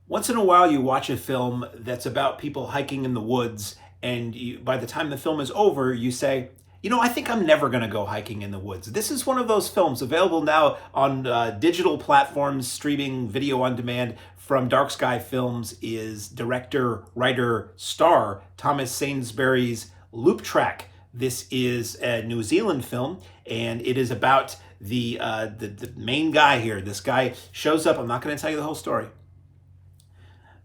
Once in a while, you watch a film that's about people hiking in the woods, and by the time the film is over, you say, I think I'm never going to go hiking in the woods. This is one of those films available now on digital platforms, streaming video on demand from Dark Sky Films is director, writer, star Thomas Sainsbury's Loop Track. This is a New Zealand film, and it is about the main guy here. This guy shows up. I'm not going to tell you the whole story.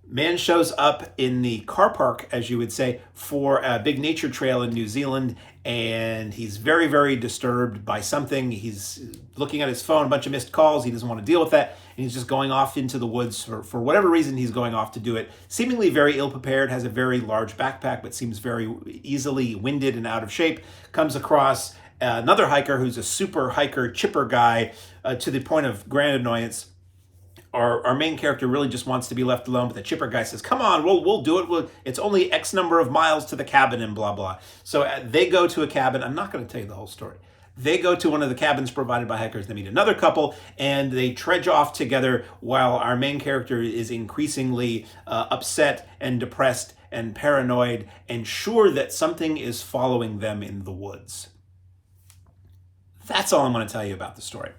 Man shows up in the car park, as you would say, for a big nature trail in New Zealand, and he's very, very disturbed by something. He's looking at his phone, a bunch of missed calls. He doesn't want to deal with that, and he's just going off into the woods for whatever reason he's going off to do it. Seemingly very ill-prepared, has a very large backpack, but seems very easily winded and out of shape. Comes across another hiker who's a super hiker, chipper guy, to the point of grand annoyance. Our main character really just wants to be left alone, but the chipper guy says, "Come on, we'll do it. It's only X number of miles to the cabin," and blah blah. So they go to a cabin. I'm not going to tell you the whole story. They go to one of the cabins provided by hikers. They meet another couple, and they trudge off together while our main character is increasingly upset and depressed and paranoid and sure that something is following them in the woods. That's all I'm going to tell you about the story.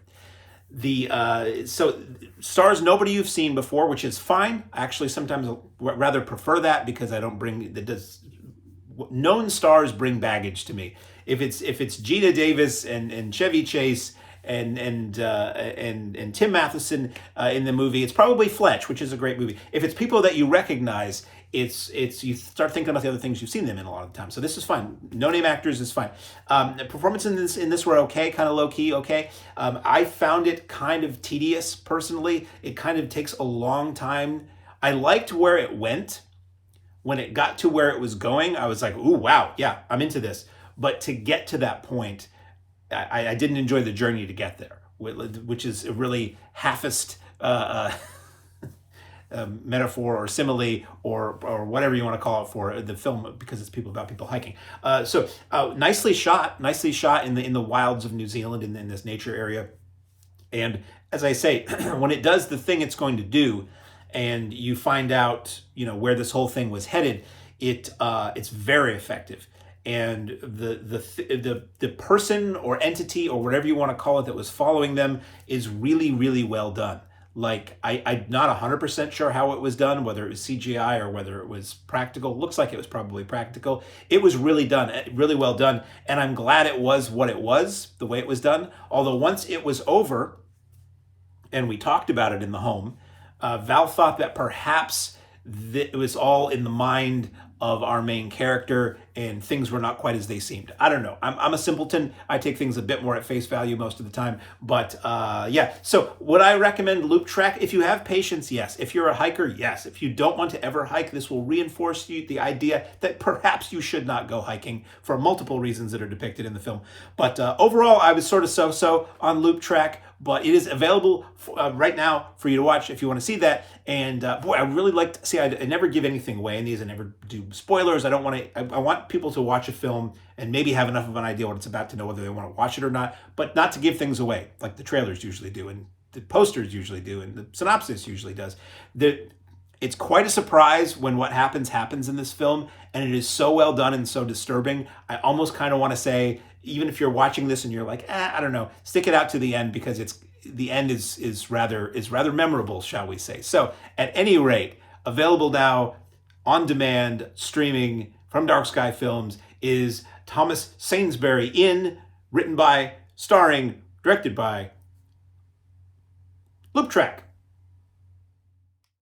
So stars nobody you've seen before, which is fine. I actually sometimes rather prefer that because I don't bring known stars bring baggage to me. If it's Gina Davis and Chevy Chase and Tim Matheson in the movie, it's probably Fletch, which is a great movie. If it's people that you recognize, it's you start thinking about the other things you've seen them in a lot of the time. So this is fine. No name actors is fine. The performance in this were okay, kind of low key, okay. I found it kind of tedious personally. It kind of takes a long time. I liked where it went. When it got to where it was going, I was like, ooh, wow, yeah, I'm into this. But to get to that point, I didn't enjoy the journey to get there, which is a really half-assed metaphor or simile or whatever you want to call it for the film, because it's about people hiking. So nicely shot in the wilds of New Zealand in this nature area. And as I say, when it does the thing it's going to do, and you find out where this whole thing was headed, it's very effective. And the person or entity or whatever you want to call it that was following them is really, really well done. Like, I'm not 100% sure how it was done, whether it was CGI or whether it was practical. Looks like it was probably practical. It was really done, really well done. And I'm glad it was what it was, the way it was done. Although once it was over, and we talked about it in the home, Val thought that perhaps it was all in the mind of our main character and things were not quite as they seemed. I don't know. I'm a simpleton. I take things a bit more at face value most of the time. But yeah, so would I recommend Loop Track? If you have patience, yes. If you're a hiker, yes. If you don't want to ever hike, this will reinforce the idea that perhaps you should not go hiking for multiple reasons that are depicted in the film. But overall, I was sort of so-so on Loop Track. But it is available right now for you to watch if you want to see that. And boy, I really like to see. I never give anything away in these. I never do spoilers. I don't want to. I want people to watch a film and maybe have enough of an idea what it's about to know whether they want to watch it or not. But not to give things away like the trailers usually do, and the posters usually do, and the synopsis usually does. It's quite a surprise when what happens in this film, and it is so well done and so disturbing. I almost kind of want to say, even if you're watching this and you're like, I don't know, stick it out to the end, because the end is rather memorable, shall we say. So at any rate, available now on demand, streaming from Dark Sky Films is Thomas Sainsbury written by, starring, directed by Loop Track.